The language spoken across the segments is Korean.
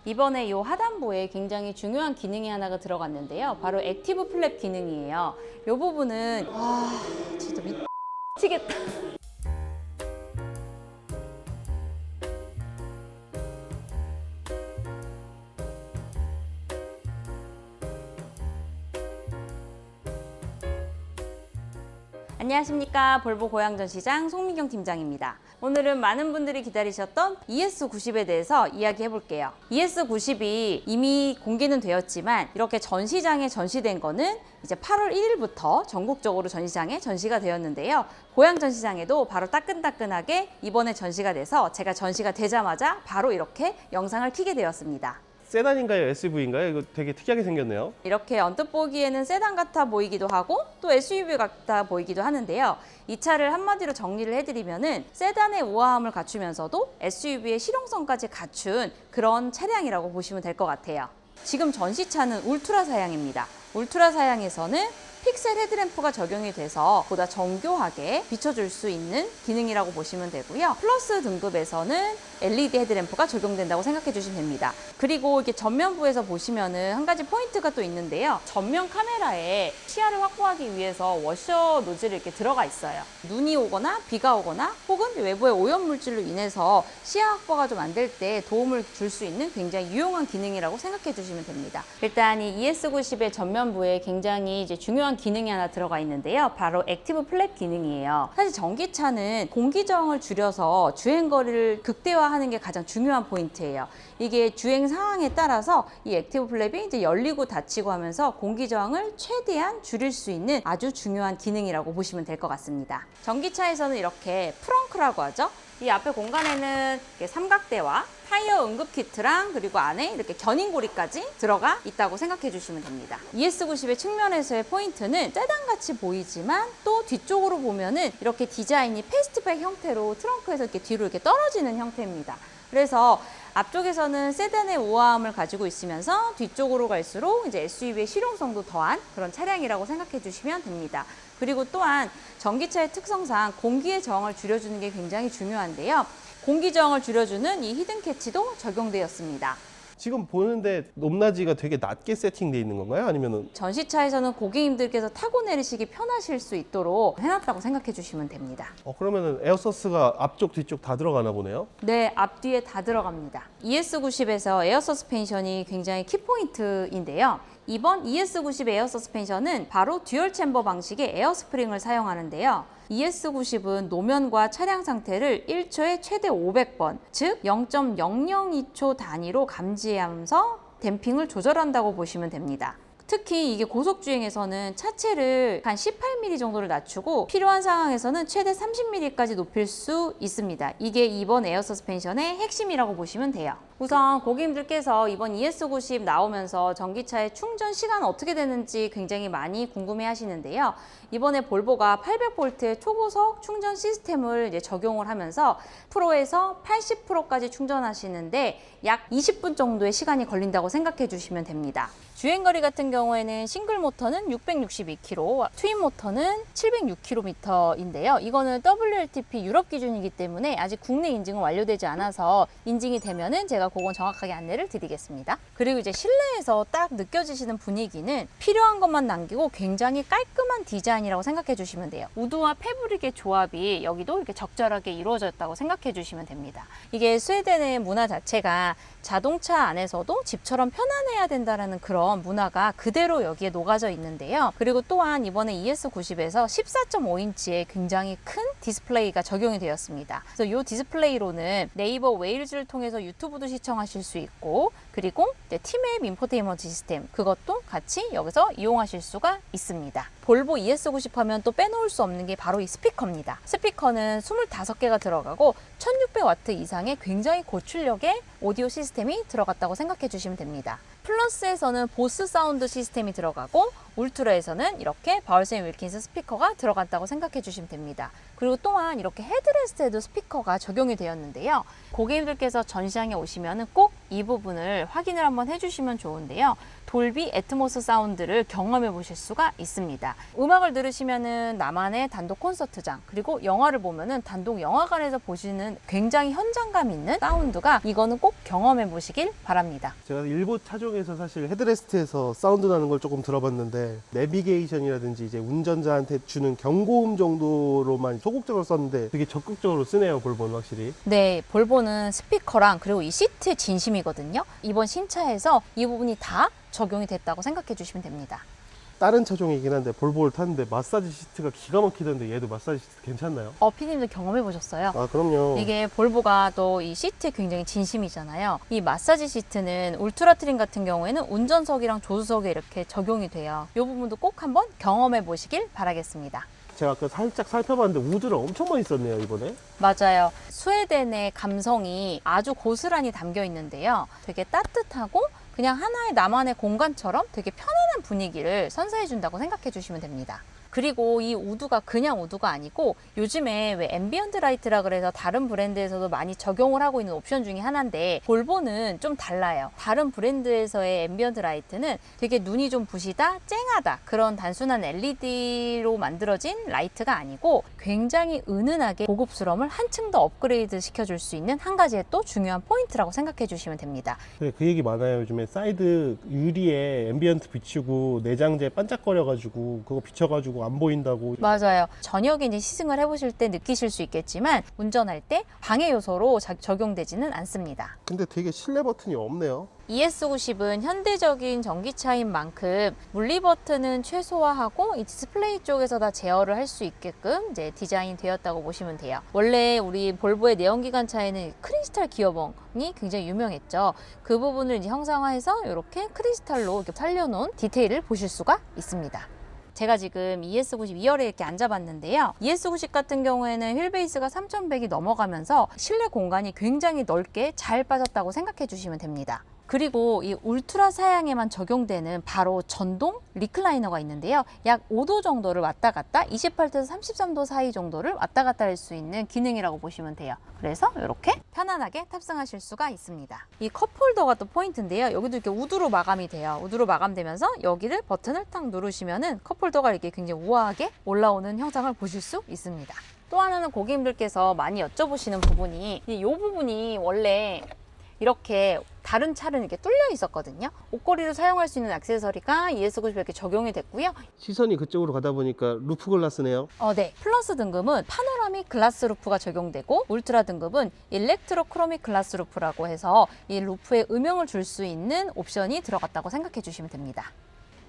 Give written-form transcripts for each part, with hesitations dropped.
이번에 이 하단부에 굉장히 중요한 기능이 하나가 들어갔는데요. 바로 액티브 플랩 기능이에요. 이 부분은 진짜 미치겠다. 안녕하십니까. 볼보 고양전시장 송민경 팀장입니다. 오늘은 많은 분들이 기다리셨던 ES90에 대해서 이야기해 볼게요. ES90이 이미 공개는 되었지만 이렇게 전시장에 전시된 거는 이제 8월 1일부터 전국적으로 전시장에 전시가 되었는데요. 고양전시장에도 바로 따끈따끈하게 이번에 전시가 돼서 제가 전시가 되자마자 바로 이렇게 영상을 켜게 되었습니다. 세단인가요? SUV인가요? 이거 되게 특이하게 생겼네요. 이렇게 언뜻 보기에는 세단 같아 보이기도 하고 또 SUV 같아 보이기도 하는데요. 이 차를 한마디로 정리를 해드리면은 세단의 우아함을 갖추면서도 SUV의 실용성까지 갖춘 그런 차량이라고 보시면 될 것 같아요. 지금 전시차는 울트라 사양입니다. 울트라 사양에서는 픽셀 헤드램프가 적용이 돼서 보다 정교하게 비춰줄 수 있는 기능이라고 보시면 되고요. 플러스 등급에서는 LED 헤드램프가 적용된다고 생각해 주시면 됩니다. 그리고 이렇게 전면부에서 보시면은 한 가지 포인트가 또 있는데요. 전면 카메라에 시야를 확보하기 위해서 워셔 노즐이 이렇게 들어가 있어요. 눈이 오거나 비가 오거나 혹은 외부의 오염 물질로 인해서 시야 확보가 좀 안 될 때 도움을 줄 수 있는 굉장히 유용한 기능이라고 생각해 주시면 됩니다. 일단 이 ES90의 전면부에 굉장히 이제 중요한 기능이 하나 들어가 있는데요. 바로 액티브 플랩 기능이에요. 사실 전기차는 공기저항을 줄여서 주행거리를 극대화하는 게 가장 중요한 포인트예요. 이게 주행 상황에 따라서 이 액티브 플랩이 이제 열리고 닫히고 하면서 공기저항을 최대한 줄일 수 있는 아주 중요한 기능이라고 보시면 될 것 같습니다. 전기차에서는 이렇게 프렁크라고 하죠. 이 앞에 공간에는 삼각대와 타이어 응급 키트랑 그리고 안에 이렇게 견인고리까지 들어가 있다고 생각해 주시면 됩니다. ES90의 측면에서의 포인트는 세단같이 보이지만 또 뒤쪽으로 보면은 이렇게 디자인이 패스트백 형태로 트렁크에서 이렇게 뒤로 이렇게 떨어지는 형태입니다. 그래서 앞쪽에서는 세단의 우아함을 가지고 있으면서 뒤쪽으로 갈수록 이제 SUV의 실용성도 더한 그런 차량이라고 생각해 주시면 됩니다. 그리고 또한 전기차의 특성상 공기의 저항을 줄여주는 게 굉장히 중요한데요. 공기 저항을 줄여주는 이 히든 캐치도 적용되었습니다. 지금 보는데 높낮이가 되게 낮게 세팅되어 있는 건가요? 아니면은 전시차에서는 고객님들께서 타고 내리시기 편하실 수 있도록 해놨다고 생각해 주시면 됩니다. 그러면은 에어서스가 앞쪽 뒤쪽 다 들어가나 보네요. 네, 앞뒤에 다 들어갑니다. ES90에서 에어 서스펜션이 굉장히 키포인트인데요. 이번 ES90 에어 서스펜션은 바로 듀얼 챔버 방식의 에어 스프링을 사용하는데요. ES90은 노면과 차량 상태를 1초에 최대 500번, 즉 0.002초 단위로 감지하면서 댐핑을 조절한다고 보시면 됩니다. 특히 이게 고속주행에서는 차체를 한 18mm 정도를 낮추고 필요한 상황에서는 최대 30mm까지 높일 수 있습니다. 이게 이번 에어 서스펜션의 핵심이라고 보시면 돼요. 우선 고객님들께서 이번 ES90 나오면서 전기차의 충전 시간 어떻게 되는지 굉장히 많이 궁금해 하시는데요. 이번에 볼보가 800V의 초고속 충전 시스템을 이제 적용을 하면서 프로에서 80%까지 충전하시는데 약 20분 정도의 시간이 걸린다고 생각해 주시면 됩니다. 주행거리 같은 경우에는 싱글 모터는 662km, 트윈 모터는 706km인데요. 이거는 WLTP 유럽 기준이기 때문에 아직 국내 인증은 완료되지 않아서 인증이 되면은 제가 그건 정확하게 안내를 드리겠습니다. 그리고 이제 실내에서 딱 느껴지시는 분위기는 필요한 것만 남기고 굉장히 깔끔한 디자인이라고 생각해 주시면 돼요. 우드와 패브릭의 조합이 여기도 이렇게 적절하게 이루어졌다고 생각해 주시면 됩니다. 이게 스웨덴의 문화 자체가 자동차 안에서도 집처럼 편안해야 된다는 그런 문화가 그대로 여기에 녹아져 있는데요. 그리고 또한 이번에 ES90에서 14.5인치의 굉장히 큰 디스플레이가 적용이 되었습니다. 그래서 이 디스플레이로는 네이버 웨일즈를 통해서 유튜브도 시청하실 수 있고, 그리고 이제 티맵 인포테인먼트 시스템, 그것도 같이 여기서 이용하실 수가 있습니다. 볼보 ES90 하면 또 빼놓을 수 없는 게 바로 이 스피커입니다. 스피커는 25개가 들어가고 1600W 이상의 굉장히 고출력의 오디오 시스템이 들어갔다고 생각해 주시면 됩니다. 플러스에서는 보스 사운드 시스템이 들어가고 울트라에서는 이렇게 바울센 윌킨스 스피커가 들어갔다고 생각해 주시면 됩니다. 그리고 또한 이렇게 헤드레스트에도 스피커가 적용이 되었는데요. 고객님들께서 전시장에 오시면 꼭 이 부분을 확인을 한번 해주시면 좋은데요. 돌비 애트모스 사운드를 경험해 보실 수가 있습니다. 음악을 들으시면은 나만의 단독 콘서트장, 그리고 영화를 보면은 단독 영화관에서 보시는 굉장히 현장감 있는 사운드가, 이거는 꼭 경험해 보시길 바랍니다. 제가 일본 차종에서 사실 헤드레스트에서 사운드 나는 걸 조금 들어봤는데, 내비게이션이라든지 이제 운전자한테 주는 경고음 정도로만 소극적으로 썼는데 되게 적극적으로 쓰네요, 볼보는 확실히. 네, 볼보는 스피커랑 그리고 이 시트의 진심이거든요. 이번 신차에서 이 부분이 다 적용이 됐다고 생각해 주시면 됩니다. 다른 차종이긴 한데 볼보를 탔는데 마사지 시트가 기가 막히던데 얘도 마사지 시트 괜찮나요? 피디님도 경험해 보셨어요? 아, 그럼요. 이게 볼보가 또 이 시트에 굉장히 진심이잖아요. 이 마사지 시트는 울트라 트림 같은 경우에는 운전석이랑 조수석에 이렇게 적용이 돼요. 이 부분도 꼭 한번 경험해 보시길 바라겠습니다. 제가 아까 살짝 살펴봤는데 우드를 엄청 많이 썼네요, 이번에. 맞아요. 스웨덴의 감성이 아주 고스란히 담겨 있는데요. 되게 따뜻하고 그냥 하나의 나만의 공간처럼 되게 편안한 분위기를 선사해 준다고 생각해 주시면 됩니다. 그리고 이 우드가 그냥 우드가 아니고, 요즘에 왜 앰비언트 라이트라 그래서 다른 브랜드에서도 많이 적용을 하고 있는 옵션 중에 하나인데, 볼보는 좀 달라요. 다른 브랜드에서의 앰비언트 라이트는 되게 눈이 좀 부시다, 쨍하다, 그런 단순한 LED로 만들어진 라이트가 아니고 굉장히 은은하게 고급스러움을 한층 더 업그레이드 시켜줄 수 있는 한 가지의 또 중요한 포인트라고 생각해 주시면 됩니다. 네, 그 얘기 많아요. 요즘에 사이드 유리에 앰비언트 비추고 내장재 반짝거려가지고 그거 비춰가지고 안 보인다고. 맞아요. 저녁에 이제 시승을 해보실 때 느끼실 수 있겠지만, 운전할 때 방해 요소로 적용되지는 않습니다. 근데 되게 실내 버튼이 없네요. ES90은 현대적인 전기차인 만큼 물리 버튼은 최소화하고 이 디스플레이 쪽에서 다 제어를 할 수 있게끔 이제 디자인 되었다고 보시면 돼요. 원래 우리 볼보의 내연기관차에는 크리스탈 기어봉이 굉장히 유명했죠. 그 부분을 이제 형상화해서 이렇게 크리스탈로 이렇게 살려놓은 디테일을 보실 수가 있습니다. 제가 지금 ES90 2열에 이렇게 앉아봤는데요. ES90 같은 경우에는 휠베이스가 3100이 넘어가면서 실내 공간이 굉장히 넓게 잘 빠졌다고 생각해 주시면 됩니다. 그리고 이 울트라 사양에만 적용되는 바로 전동 리클라이너가 있는데요. 약 5도 정도를 왔다 갔다, 28도에서 33도 사이 정도를 왔다 갔다 할 수 있는 기능이라고 보시면 돼요. 그래서 이렇게 편안하게 탑승하실 수가 있습니다. 이 컵홀더가 또 포인트인데요. 여기도 이렇게 우드로 마감이 돼요. 우드로 마감되면서 여기를 버튼을 딱 누르시면은 컵홀더가 이렇게 굉장히 우아하게 올라오는 형상을 보실 수 있습니다. 또 하나는 고객님들께서 많이 여쭤보시는 부분이, 이 부분이 원래 이렇게 다른 차는 이렇게 뚫려 있었거든요. 옷걸이로 사용할 수 있는 액세서리가 ES90에 이렇게 적용이 됐고요. 시선이 그쪽으로 가다 보니까 루프 글라스네요. 네. 플러스 등급은 파노라믹 글라스 루프가 적용되고, 울트라 등급은 일렉트로 크로믹 글라스 루프라고 해서 이 루프에 음영을 줄 수 있는 옵션이 들어갔다고 생각해 주시면 됩니다.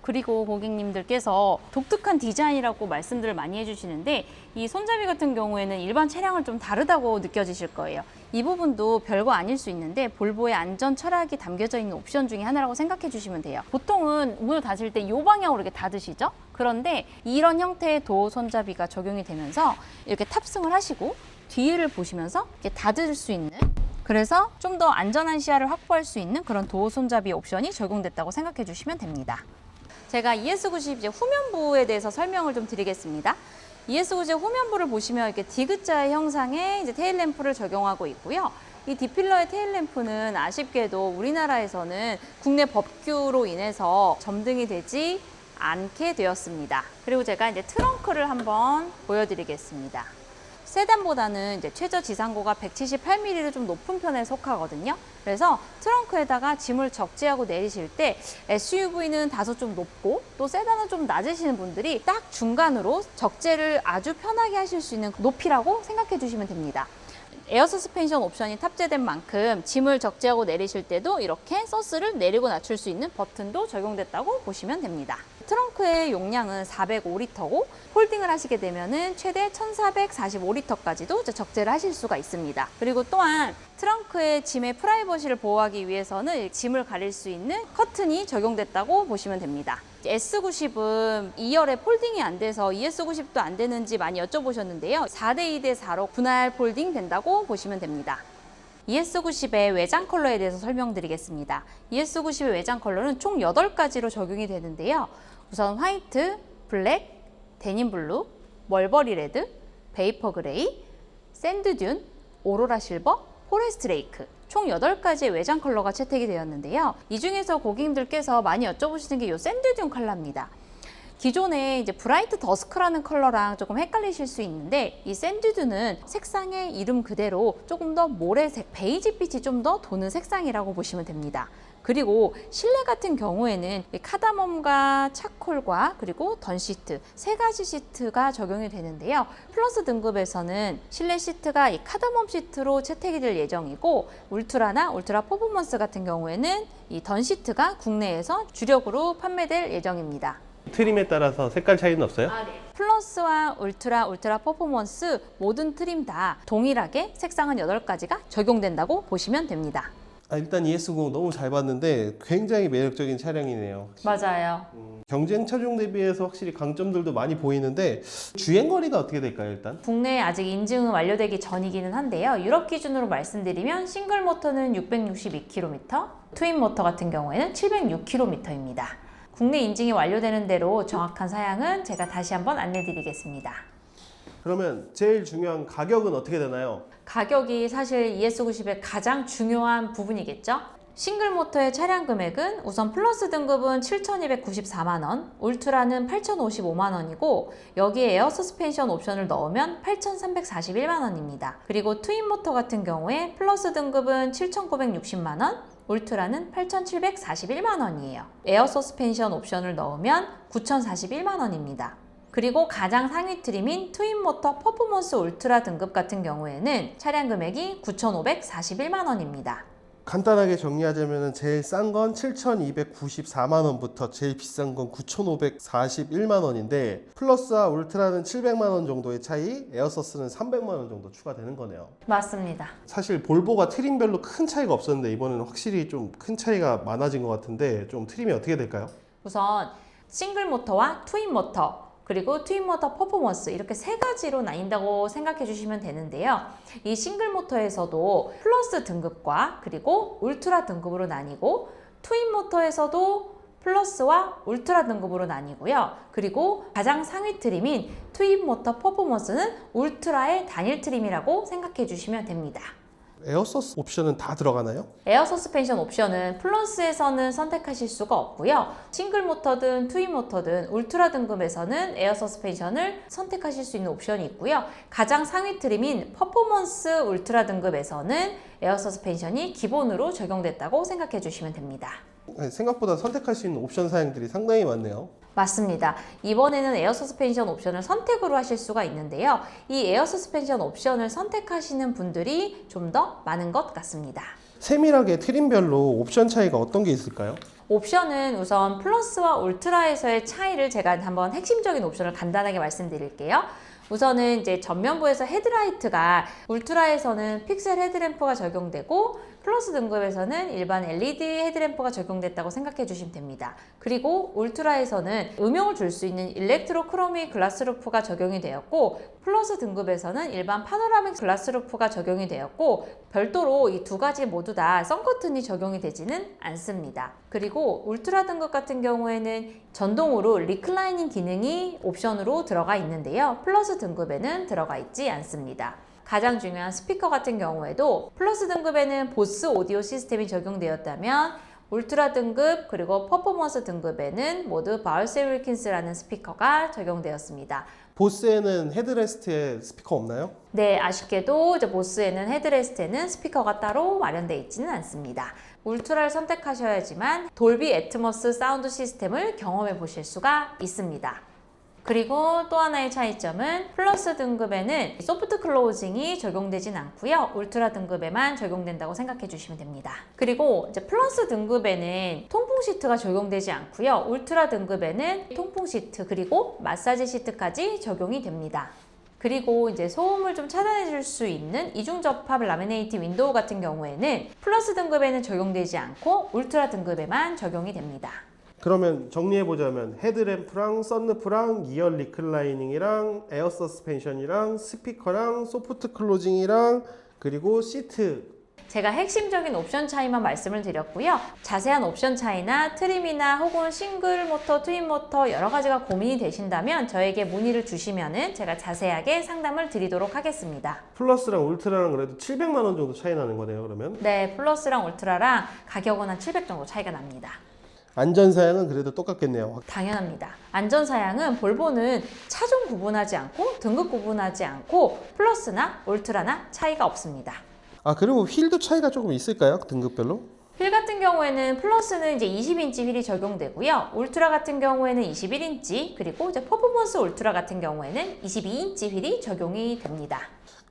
그리고 고객님들께서 독특한 디자인이라고 말씀들을 많이 해주시는데, 이 손잡이 같은 경우에는 일반 차량은 좀 다르다고 느껴지실 거예요. 이 부분도 별거 아닐 수 있는데 볼보의 안전 철학이 담겨져 있는 옵션 중에 하나라고 생각해 주시면 돼요. 보통은 문을 닫을 때 이 방향으로 이렇게 닫으시죠? 그런데 이런 형태의 도어 손잡이가 적용이 되면서 이렇게 탑승을 하시고 뒤를 보시면서 이렇게 닫을 수 있는, 그래서 좀 더 안전한 시야를 확보할 수 있는 그런 도어 손잡이 옵션이 적용됐다고 생각해 주시면 됩니다. 제가 ES90 이제 후면부에 대해서 설명을 좀 드리겠습니다. ES90 후면부를 보시면 이렇게 디귿자의 형상의 이제 테일램프를 적용하고 있고요. 이 D필러의 테일램프는 아쉽게도 우리나라에서는 국내 법규로 인해서 점등이 되지 않게 되었습니다. 그리고 제가 이제 트렁크를 한번 보여드리겠습니다. 세단보다는 이제 최저 지상고가 178mm로 좀 높은 편에 속하거든요. 그래서 트렁크에다가 짐을 적재하고 내리실 때 SUV는 다소 좀 높고 또 세단은 좀 낮으시는 분들이 딱 중간으로 적재를 아주 편하게 하실 수 있는 높이라고 생각해 주시면 됩니다. 에어 서스펜션 옵션이 탑재된 만큼 짐을 적재하고 내리실 때도 이렇게 서스를 내리고 낮출 수 있는 버튼도 적용됐다고 보시면 됩니다. 트렁크의 용량은 405리터고 폴딩을 하시게 되면은 최대 1445리터까지도 적재를 하실 수가 있습니다. 그리고 또한 트렁크의 짐의 프라이버시를 보호하기 위해서는 짐을 가릴 수 있는 커튼이 적용됐다고 보시면 됩니다. S90은 2열에 폴딩이 안 돼서 ES90도 안 되는지 많이 여쭤보셨는데요. 4대2 대4로 분할 폴딩 된다고 보시면 됩니다. ES90의 외장 컬러에 대해서 설명드리겠습니다. ES90의 외장 컬러는 총 8가지로 적용이 되는데요. 우선 화이트, 블랙, 데님블루, 멀버리 레드, 베이퍼 그레이, 샌드듄, 오로라 실버, 포레스트 레이크, 총 8가지의 외장 컬러가 채택이 되었는데요. 이 중에서 고객님들께서 많이 여쭤보시는 게 이 샌드듄 컬러입니다. 기존에 이제 브라이트 더스크라는 컬러랑 조금 헷갈리실 수 있는데 이 샌드듄은 색상의 이름 그대로 조금 더 모래색, 베이지빛이 좀 더 도는 색상이라고 보시면 됩니다. 그리고 실내 같은 경우에는 카다멈과 차콜과 그리고 던 시트 3가지 시트가 적용이 되는데요. 플러스 등급에서는 실내 시트가 이 카다멈 시트로 채택이 될 예정이고 울트라나 울트라 퍼포먼스 같은 경우에는 이 던 시트가 국내에서 주력으로 판매될 예정입니다. 트림에 따라서 색깔 차이는 없어요? 네. 플러스와 울트라, 울트라 퍼포먼스 모든 트림 다 동일하게 색상은 8가지가 적용된다고 보시면 됩니다. 일단 ES90 너무 잘 봤는데 굉장히 매력적인 차량이네요. 맞아요. 경쟁 차종 대비해서 확실히 강점들도 많이 보이는데 주행거리가 어떻게 될까요, 일단? 국내에 아직 인증은 완료되기 전이기는 한데요. 유럽 기준으로 말씀드리면 싱글 모터는 662km, 트윈 모터 같은 경우에는 706km입니다. 국내 인증이 완료되는 대로 정확한 사양은 제가 다시 한번 안내드리겠습니다. 그러면 제일 중요한 가격은 어떻게 되나요? 가격이 사실 ES90의 가장 중요한 부분이겠죠? 싱글 모터의 차량 금액은 우선 플러스 등급은 7,294만 원, 울트라는 8,055만 원이고 여기에 에어 서스펜션 옵션을 넣으면 8,341만 원입니다. 그리고 트윈 모터 같은 경우에 플러스 등급은 7,960만 원, 울트라는 8,741만 원이에요. 에어 서스펜션 옵션을 넣으면 9,041만 원입니다. 그리고 가장 상위 트림인 트윈 모터 퍼포먼스 울트라 등급 같은 경우에는 차량 금액이 9,541만 원입니다. 간단하게 정리하자면 제일 싼 건 7,294만 원부터 제일 비싼 건 9,541만 원인데 플러스와 울트라는 700만 원 정도의 차이, 에어서스는 300만 원 정도 추가되는 거네요. 맞습니다. 사실 볼보가 트림별로 큰 차이가 없었는데 이번에는 확실히 좀 큰 차이가 많아진 것 같은데 좀 트림이 어떻게 될까요? 우선 싱글 모터와 트윈 모터 그리고 트윈 모터 퍼포먼스 이렇게 3가지로 나뉜다고 생각해 주시면 되는데요. 이 싱글 모터에서도 플러스 등급과 그리고 울트라 등급으로 나뉘고 트윈 모터에서도 플러스와 울트라 등급으로 나뉘고요. 그리고 가장 상위 트림인 트윈 모터 퍼포먼스는 울트라의 단일 트림이라고 생각해 주시면 됩니다. 에어서스 옵션은 다 들어가나요? 에어 서스펜션 옵션은 플러스에서는 선택하실 수가 없고요. 싱글 모터든 트윈 모터든 울트라 등급에서는 에어 서스펜션을 선택하실 수 있는 옵션이 있고요. 가장 상위 트림인 퍼포먼스 울트라 등급에서는 에어 서스펜션이 기본으로 적용됐다고 생각해 주시면 됩니다. 생각보다 선택할 수 있는 옵션 사양들이 상당히 많네요. 맞습니다. 이번에는 에어 서스펜션 옵션을 선택으로 하실 수가 있는데요. 이 에어 서스펜션 옵션을 선택하시는 분들이 좀 더 많은 것 같습니다. 세밀하게 트림별로 옵션 차이가 어떤 게 있을까요? 옵션은 우선 플러스와 울트라에서의 차이를 제가 한번 핵심적인 옵션을 간단하게 말씀드릴게요. 우선은 이제 전면부에서 헤드라이트가 울트라에서는 픽셀 헤드램프가 적용되고 플러스 등급에서는 일반 LED 헤드램프가 적용됐다고 생각해 주시면 됩니다. 그리고 울트라에서는 음용을 줄 수 있는 일렉트로크로믹 글라스루프가 적용이 되었고 플러스 등급에서는 일반 파노라믹 글라스루프가 적용이 되었고 별도로 이 2가지 모두 다 선커튼이 적용이 되지는 않습니다. 그리고 울트라 등급 같은 경우에는 전동으로 리클라이닝 기능이 옵션으로 들어가 있는데요. 플러스 등급에는 들어가 있지 않습니다. 가장 중요한 스피커 같은 경우에도 플러스 등급에는 보스 오디오 시스템이 적용되었다면 울트라 등급 그리고 퍼포먼스 등급에는 모두 바울세 윌킨스라는 스피커가 적용되었습니다. 보스에는 헤드레스트에 스피커 없나요? 네, 아쉽게도 이제 보스에는 헤드레스트에는 스피커가 따로 마련되어 있지는 않습니다. 울트라를 선택하셔야지만 돌비 애트모스 사운드 시스템을 경험해 보실 수가 있습니다. 그리고 또 하나의 차이점은 플러스 등급에는 소프트 클로징이 적용되진 않고요. 울트라 등급에만 적용된다고 생각해 주시면 됩니다. 그리고 이제 플러스 등급에는 통풍 시트가 적용되지 않고요. 울트라 등급에는 통풍 시트 그리고 마사지 시트까지 적용이 됩니다. 그리고 이제 소음을 좀 차단해 줄 수 있는 이중 접합 라미네이트 윈도우 같은 경우에는 플러스 등급에는 적용되지 않고 울트라 등급에만 적용이 됩니다. 그러면 정리해보자면 헤드램프랑 썬루프랑 2열 리클라이닝이랑 에어 서스펜션이랑 스피커랑 소프트 클로징이랑 그리고 시트 제가 핵심적인 옵션 차이만 말씀을 드렸고요. 자세한 옵션 차이나 트림이나 혹은 싱글 모터, 트윈 모터 여러 가지가 고민이 되신다면 저에게 문의를 주시면은 제가 자세하게 상담을 드리도록 하겠습니다. 플러스랑 울트라랑 그래도 700만 원 정도 차이 나는 거네요, 그러면? 네, 플러스랑 울트라랑 가격은 한 700 정도 차이가 납니다. 안전사양은 그래도 똑같겠네요. 당연합니다. 안전사양은 볼보는 차종 구분하지 않고 등급 구분하지 않고 플러스나 울트라나 차이가 없습니다. 아, 그리고 휠도 차이가 조금 있을까요? 등급별로? 휠 같은 경우에는 플러스는 이제 20인치 휠이 적용되고요. 울트라 같은 경우에는 21인치, 그리고 이제 퍼포먼스 울트라 같은 경우에는 22인치 휠이 적용이 됩니다.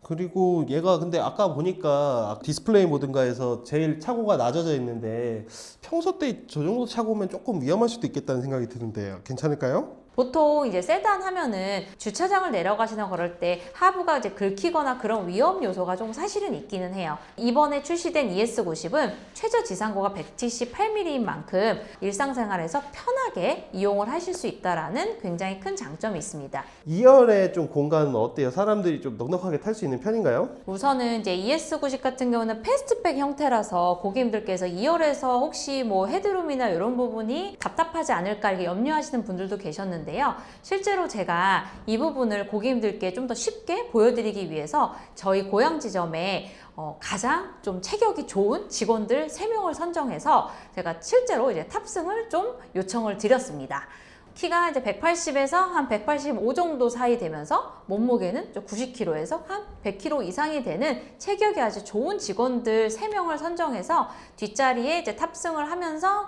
그리고 얘가 근데 아까 보니까 디스플레이 모든가에서 제일 차고가 낮아져 있는데 평소 때 저 정도 차고면 조금 위험할 수도 있겠다는 생각이 드는데 괜찮을까요? 보통 이제 세단 하면은 주차장을 내려가시나 그럴 때 하부가 이제 긁히거나 그런 위험 요소가 좀 사실은 있기는 해요. 이번에 출시된 ES90은 최저 지상고가 178mm인 만큼 일상생활에서 편하게 이용을 하실 수 있다라는 굉장히 큰 장점이 있습니다. 2열의 좀 공간은 어때요? 사람들이 좀 넉넉하게 탈 수 있는 편인가요? 우선은 이제 ES90 같은 경우는 패스트백 형태라서 고객님들께서 2열에서 혹시 뭐 헤드룸이나 이런 부분이 답답하지 않을까 이렇게 염려하시는 분들도 계셨는데요. 실제로 제가 이 부분을 고객님들께 좀 더 쉽게 보여드리기 위해서 저희 고양 지점에 가장 좀 체격이 좋은 직원들 3명을 선정해서 제가 실제로 이제 탑승을 좀 요청을 드렸습니다. 키가 이제 180에서 한 185 정도 사이 되면서 몸무게는 90kg에서 한 100kg 이상이 되는 체격이 아주 좋은 직원들 3명을 선정해서 뒷자리에 이제 탑승을 하면서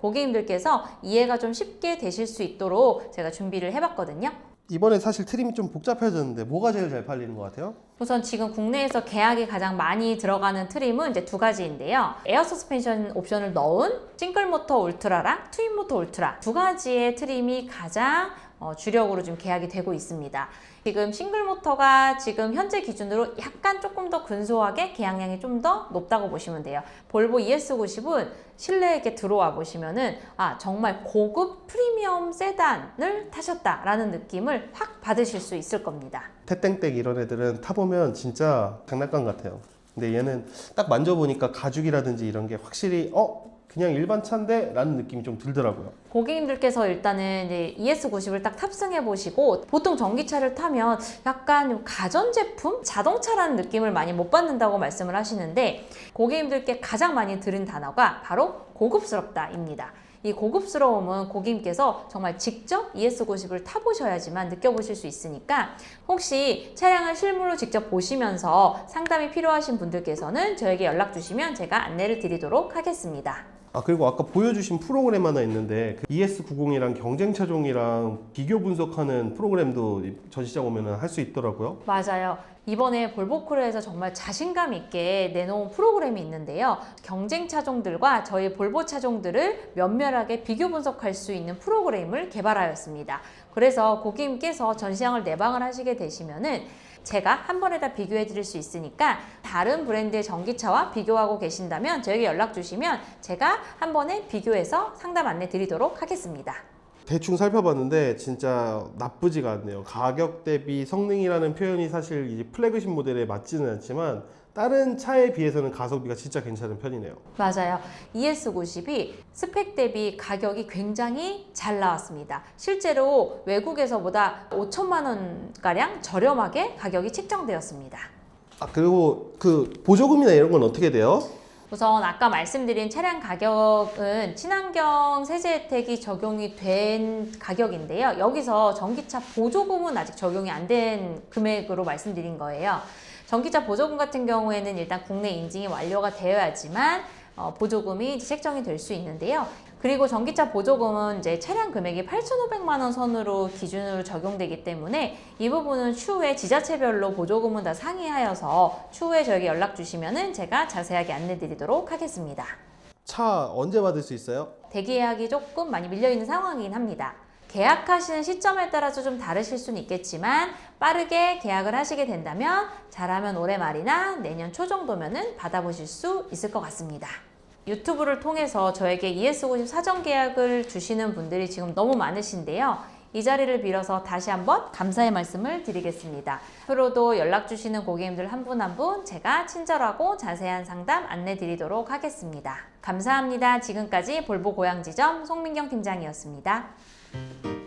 고객님들께서 이해가 좀 쉽게 되실 수 있도록 제가 준비를 해봤거든요. 이번에 사실 트림이 좀 복잡해졌는데 뭐가 제일 잘 팔리는 것 같아요? 우선 지금 국내에서 계약이 가장 많이 들어가는 트림은 이제 2가지인데요. 에어 서스펜션 옵션을 넣은 싱글 모터 울트라랑 트윈 모터 울트라 2가지의 트림이 가장 주력으로 좀 계약이 되고 있습니다. 지금 싱글 모터가 지금 현재 기준으로 약간 조금 더 근소하게 계약량이 좀 더 높다고 보시면 돼요. 볼보 ES90은 실내에 이렇게 들어와 보시면은 정말 고급 프리미엄 세단을 타셨다라는 느낌을 확 받으실 수 있을 겁니다. 태땡땡 이런 애들은 타보면 진짜 장난감 같아요. 근데 얘는 딱 만져보니까 가죽이라든지 이런 게 확실히 그냥 일반 차인데 라는 느낌이 좀 들더라고요. 고객님들께서 일단은 이제 ES90을 딱 탑승해 보시고 보통 전기차를 타면 약간 가전제품? 자동차라는 느낌을 많이 못 받는다고 말씀을 하시는데 고객님들께 가장 많이 들은 단어가 바로 고급스럽다입니다. 이 고급스러움은 고객님께서 정말 직접 ES90을 타보셔야지만 느껴보실 수 있으니까 혹시 차량을 실물로 직접 보시면서 상담이 필요하신 분들께서는 저에게 연락 주시면 제가 안내를 드리도록 하겠습니다. 그리고 아까 보여주신 프로그램 하나 있는데 그 ES90이랑 경쟁 차종이랑 비교 분석하는 프로그램도 전시장 오면 할 수 있더라고요. 맞아요. 이번에 볼보크루에서 정말 자신감 있게 내놓은 프로그램이 있는데요. 경쟁 차종들과 저희 볼보 차종들을 면밀하게 비교 분석할 수 있는 프로그램을 개발하였습니다. 그래서 고객님께서 전시장을 내방을 하시게 되시면은 제가 한 번에 다 비교해 드릴 수 있으니까 다른 브랜드의 전기차와 비교하고 계신다면 저에게 연락 주시면 제가 한 번에 비교해서 상담 안내 드리도록 하겠습니다. 대충 살펴봤는데 진짜 나쁘지가 않네요. 가격 대비 성능이라는 표현이 사실 이제 플래그십 모델에 맞지는 않지만 다른 차에 비해서는 가성비가 진짜 괜찮은 편이네요. 맞아요. ES90이 스펙 대비 가격이 굉장히 잘 나왔습니다. 실제로 외국에서보다 5천만 원가량 저렴하게 가격이 책정되었습니다. 그리고 그 보조금이나 이런 건 어떻게 돼요? 우선 아까 말씀드린 차량 가격은 친환경 세제 혜택이 적용이 된 가격인데요. 여기서 전기차 보조금은 아직 적용이 안 된 금액으로 말씀드린 거예요. 전기차 보조금 같은 경우에는 일단 국내 인증이 완료가 되어야지만 보조금이 책정이 될 수 있는데요. 그리고 전기차 보조금은 이제 차량 금액이 8,500만 원 선으로 기준으로 적용되기 때문에 이 부분은 추후에 지자체별로 보조금은 다 상이하여서 추후에 저에게 연락 주시면은 제가 자세하게 안내 드리도록 하겠습니다. 차 언제 받을 수 있어요? 대기 예약이 조금 많이 밀려있는 상황이긴 합니다. 계약하시는 시점에 따라서 좀 다르실 수는 있겠지만 빠르게 계약을 하시게 된다면 잘하면 올해 말이나 내년 초 정도면은 받아보실 수 있을 것 같습니다. 유튜브를 통해서 저에게 ES90 사전 계약을 주시는 분들이 지금 너무 많으신데요. 이 자리를 빌어서 다시 한번 감사의 말씀을 드리겠습니다. 앞으로도 연락 주시는 고객님들 한 분 한 분 제가 친절하고 자세한 상담 안내 드리도록 하겠습니다. 감사합니다. 지금까지 볼보 고양지점 송민경 팀장이었습니다.